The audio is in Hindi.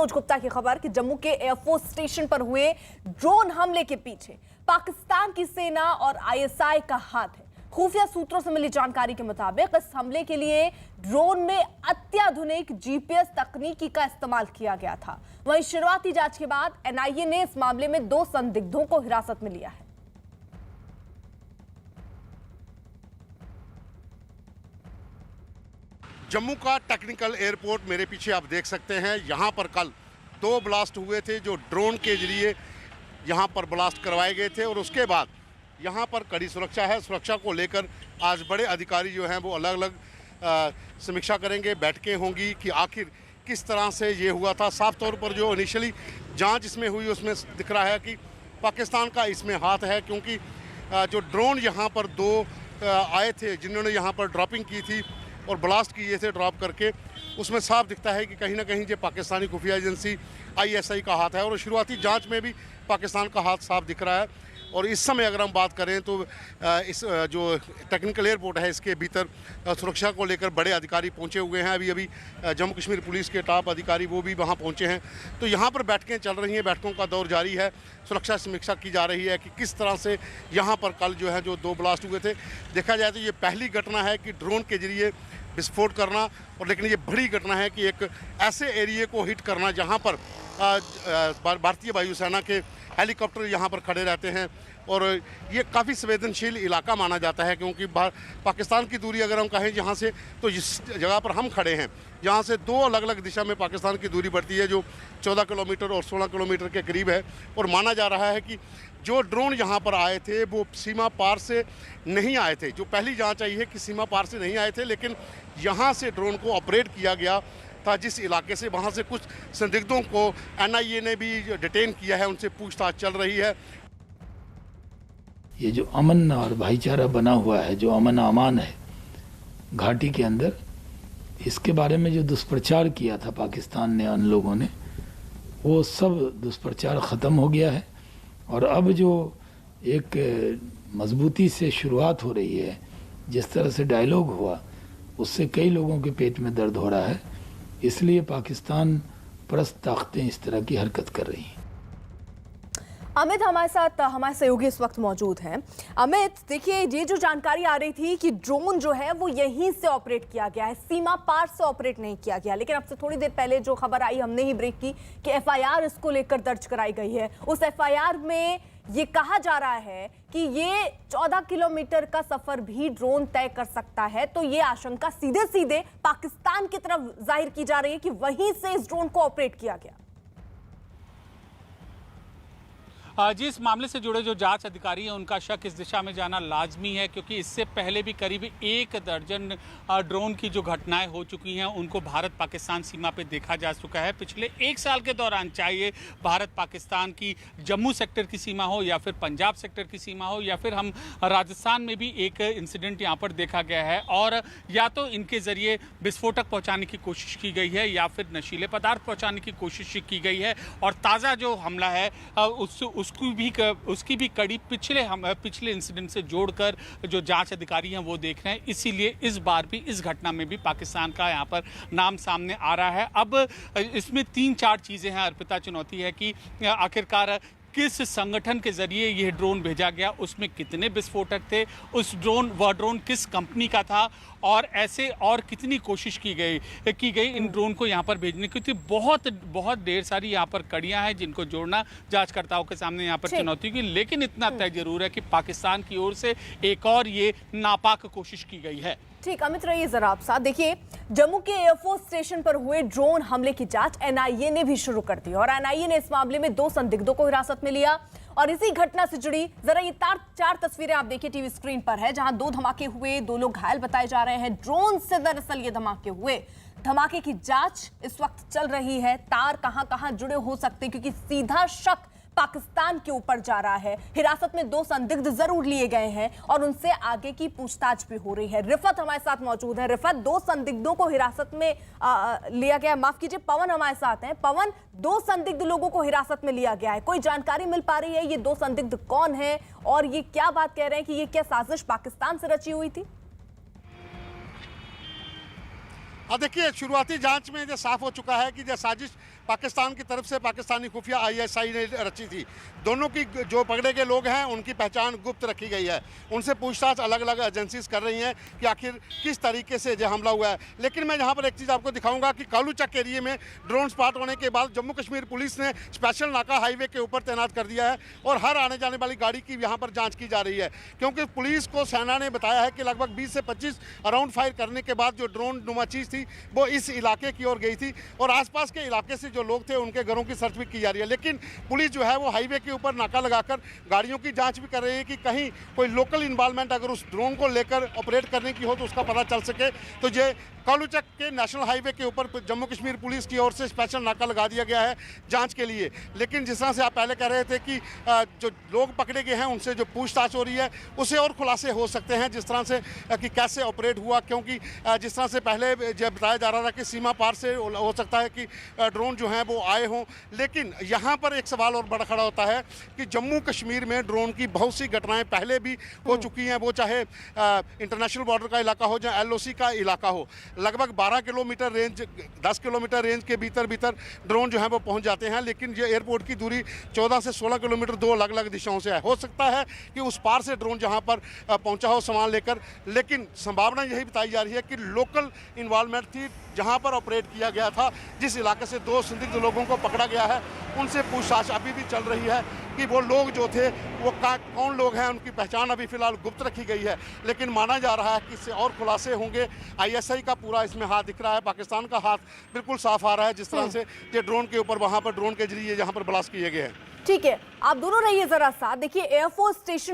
मनोज गुप्ता की खबर कि जम्मू के एयरफोर्स स्टेशन पर हुए ड्रोन हमले के पीछे पाकिस्तान की सेना और आईएसआई का हाथ है। खुफिया सूत्रों से मिली जानकारी के मुताबिक इस हमले के लिए ड्रोन में अत्याधुनिक जीपीएस तकनीकी का इस्तेमाल किया गया था। वहीं शुरुआती जांच के बाद एनआईए ने इस मामले में 2 संदिग्धों को हिरासत में लिया है। जम्मू का टेक्निकल एयरपोर्ट मेरे पीछे आप देख सकते हैं। यहाँ पर कल 2 ब्लास्ट हुए थे जो ड्रोन के जरिए यहाँ पर ब्लास्ट करवाए गए थे और उसके बाद यहाँ पर कड़ी सुरक्षा है। सुरक्षा को लेकर आज बड़े अधिकारी जो हैं वो अलग अलग समीक्षा करेंगे, बैठकें होंगी कि आखिर किस तरह से ये हुआ था। साफ तौर पर जो इनिशियली जांच इसमें हुई उसमें दिख रहा है कि पाकिस्तान का इसमें हाथ है, क्योंकि जो ड्रोन यहाँ पर 2 आए थे जिन्होंने यहाँ पर ड्रॉपिंग की थी और ब्लास्ट किए थे ड्रॉप करके, उसमें साफ दिखता है कि कहीं ना कहीं जो पाकिस्तानी खुफिया एजेंसी आईएसआई का हाथ है और शुरुआती जांच में भी पाकिस्तान का हाथ साफ दिख रहा है। और इस समय अगर हम बात करें तो इस जो टेक्निकल एयरपोर्ट है इसके भीतर सुरक्षा को लेकर बड़े अधिकारी पहुंचे हुए हैं। अभी जम्मू कश्मीर पुलिस के टॉप अधिकारी वो भी वहां पहुंचे हैं। तो यहां पर बैठकें चल रही हैं, बैठकों का दौर जारी है। सुरक्षा समीक्षा की जा रही है कि किस तरह से यहाँ पर कल जो है जो 2 ब्लास्ट हुए थे। देखा जाए तो ये पहली घटना है कि ड्रोन के जरिए विस्फोट करना, और लेकिन ये बड़ी घटना है कि एक ऐसे एरिया को हिट करना जहाँ पर भारतीय वायुसेना के हेलीकॉप्टर यहाँ पर खड़े रहते हैं। और ये काफ़ी संवेदनशील इलाका माना जाता है, क्योंकि पाकिस्तान की दूरी अगर हम कहें यहाँ से, तो जिस जगह पर हम खड़े हैं यहाँ से 2 अलग अलग दिशा में पाकिस्तान की दूरी बढ़ती है जो 14 किलोमीटर और 16 किलोमीटर के करीब है। और माना जा रहा है कि जो ड्रोन यहाँ पर आए थे वो सीमा पार से नहीं आए थे। जो पहली जांच आई है कि सीमा पार से नहीं आए थे, लेकिन यहाँ से ड्रोन को ऑपरेट किया गया था जिस इलाके से, वहाँ से कुछ संदिग्धों को एनआईए ने भी डिटेन किया है, उनसे पूछताछ चल रही है। ये जो अमन और भाईचारा बना हुआ है, जो अमन अमान है घाटी के अंदर, इसके बारे में जो दुष्प्रचार किया था पाकिस्तान ने, उन लोगों ने, वो सब दुष्प्रचार ख़त्म हो गया है। और अब जो एक मजबूती से शुरुआत हो रही है, जिस तरह से डायलॉग हुआ, उससे कई लोगों के पेट में दर्द हो रहा है। इसलिए पाकिस्तान परस्त ताकतें इस तरह की हरकत कर रही हैं। अमित हमारे साथ, हमारे सहयोगी इस वक्त मौजूद हैं। अमित, देखिए, ये जो जानकारी आ रही थी कि ड्रोन जो है वो यहीं से ऑपरेट किया गया है, सीमा पार से ऑपरेट नहीं किया गया, लेकिन अब से थोड़ी देर पहले जो खबर आई, हमने ही ब्रेक की कि एफआईआर इसको लेकर दर्ज कराई गई है। उस एफआईआर में ये कहा जा रहा है कि ये 14 किलोमीटर का सफर भी ड्रोन तय कर सकता है। तो ये आशंका सीधे सीधे पाकिस्तान की तरफ जाहिर की जा रही है कि वहीं से इस ड्रोन को ऑपरेट किया गया। जी, इस मामले से जुड़े जो जांच अधिकारी हैं उनका शक इस दिशा में जाना लाजमी है, क्योंकि इससे पहले भी करीब 1 दर्जन ड्रोन की जो घटनाएं हो चुकी हैं उनको भारत पाकिस्तान सीमा पे देखा जा चुका है। पिछले 1 साल के दौरान, चाहे भारत पाकिस्तान की जम्मू सेक्टर की सीमा हो या फिर पंजाब सेक्टर की सीमा हो या फिर हम राजस्थान में भी एक इंसिडेंट यहाँ पर देखा गया है। और या तो इनके ज़रिए विस्फोटक पहुँचाने की कोशिश की गई है या फिर नशीले पदार्थ पहुँचाने की कोशिश की गई है। और ताज़ा जो हमला है उसकी भी कड़ी पिछले इंसिडेंट से जोड़कर जो जांच अधिकारी हैं वो देख रहे हैं। इसीलिए इस बार भी इस घटना में भी पाकिस्तान का यहाँ पर नाम सामने आ रहा है। अब इसमें 3-4 चीज़ें हैं अर्पिता। चुनौती है कि आखिरकार किस संगठन के जरिए यह ड्रोन भेजा गया, उसमें कितने विस्फोटक थे, वह ड्रोन किस कंपनी का था, और ऐसे और कितनी कोशिश की गई इन ड्रोन को यहाँ पर भेजने की। बहुत ढेर सारी यहाँ पर कड़ियाँ हैं जिनको जोड़ना जांचकर्ताओं के सामने यहाँ पर चुनौती की। लेकिन इतना तय जरूर है कि पाकिस्तान की ओर से एक और ये नापाक कोशिश की गई है। ठीक, अमित रहिए जरा आप साथ। देखिए, जम्मू के एयरफोर्स स्टेशन पर हुए ड्रोन हमले की जांच एनआईए ने भी शुरू कर दी और एनआईए ने इस मामले में 2 संदिग्धों को हिरासत में लिया। और इसी घटना से जुड़ी जरा ये 4 तस्वीरें आप देखिए टीवी स्क्रीन पर है, जहां 2 धमाके हुए, 2 लोग घायल बताए जा रहे हैं। ड्रोन से दरअसल ये धमाके हुए। धमाके की जांच इस वक्त चल रही है। तार कहां जुड़े हो सकते हैं, क्योंकि सीधा शक पाकिस्तान के ऊपर जा रहा है। हिरासत में 2 संदिग्ध जरूर लिए गए हैं और उनसे आगे की पूछताछ भी हो रही है। रिफत हमारे साथ मौजूद है। रिफत, 2 संदिग्धों को हिरासत में लिया गया, माफ कीजिए, पवन हमारे साथ हैं। पवन, 2 संदिग्ध लोगों को हिरासत में लिया गया है, कोई जानकारी मिल पा रही है ये 2 संदिग्ध कौन है और ये क्या बात कह रहे हैं कि ये क्या साजिश पाकिस्तान से रची हुई थी? देखिए, शुरुआती जांच में ये साफ हो चुका है कि ये साजिश पाकिस्तान की तरफ से पाकिस्तानी खुफिया ISI ने रची थी। दोनों की जो पकड़े गए लोग हैं उनकी पहचान गुप्त रखी गई है। उनसे पूछताछ अलग अलग एजेंसीज कर रही हैं कि आखिर किस तरीके से जो हमला हुआ है। लेकिन मैं यहाँ पर एक चीज़ आपको दिखाऊंगा कि कालूचक एरिए में ड्रोन स्पॉट होने के बाद जम्मू कश्मीर पुलिस ने स्पेशल नाका हाईवे के ऊपर तैनात कर दिया है और हर आने जाने वाली गाड़ी की यहाँ पर जाँच की जा रही है, क्योंकि पुलिस को सेना ने बताया है कि लगभग 20 से 25 राउंड फायर करने के बाद जो ड्रोन नुमा चीज़ थी वो इस इलाके की ओर गई थी और आसपास के इलाके से जो लोग थे उनके घरों की सर्च भी की जा रही है। लेकिन पुलिस जो है वो हाईवे के ऊपर नाका लगाकर गाड़ियों की जांच भी कर रही है कि कहीं कोई लोकल इन्वॉल्वमेंट अगर उस ड्रोन को लेकर ऑपरेट करने की हो तो उसका पता चल सके। तो ये कालूचक के नेशनल हाईवे के ऊपर जम्मू कश्मीर पुलिस की ओर से स्पेशल नाका लगा दिया गया है जांच के लिए। लेकिन जिस तरह से आप पहले कह रहे थे कि जो लोग पकड़े गए हैं उनसे जो पूछताछ हो रही है उसे और खुलासे हो सकते हैं, जिस तरह से कि कैसे ऑपरेट हुआ, क्योंकि जिस तरह से पहले जब बताया जा रहा था कि सीमा पार से हो सकता है कि ड्रोन जो हैं वो आए हों। लेकिन यहाँ पर एक सवाल और बड़ा खड़ा होता है कि जम्मू कश्मीर में ड्रोन की बहुत सी घटनाएं पहले भी हो चुकी हैं, वो चाहे इंटरनेशनल बॉर्डर का इलाका हो या LOC का इलाका हो। लगभग 12 किलोमीटर रेंज 10 किलोमीटर रेंज के भीतर ड्रोन जो है वो पहुंच जाते हैं। लेकिन ये एयरपोर्ट की दूरी 14 से 16 किलोमीटर दो अलग अलग दिशाओं से है। हो सकता है कि उस पार से ड्रोन जहां पर पहुंचा हो सामान लेकर, लेकिन संभावना यही बताई जा रही है कि लोकल इन्वॉल्वमेंट थी जहां पर ऑपरेट किया गया था। जिस इलाके से 2 संदिग्ध लोगों को पकड़ा गया है उनसे पूछताछ अभी भी चल रही है कि वो लोग जो थे वो कौन लोग हैं, उनकी पहचान अभी फिलहाल गुप्त रखी गई है। लेकिन माना जा रहा है कि इससे और खुलासे होंगे। ISI का पूरा इसमें हाथ दिख रहा है, पाकिस्तान का हाथ बिल्कुल साफ आ रहा है जिस तरह से ये ड्रोन के ऊपर वहां पर ड्रोन के जरिए यहाँ पर ब्लास्ट किए गए हैं। ठीक है, आप दोनों रहिए जरा साथ। देखिए एयरफोर्स स्टेशन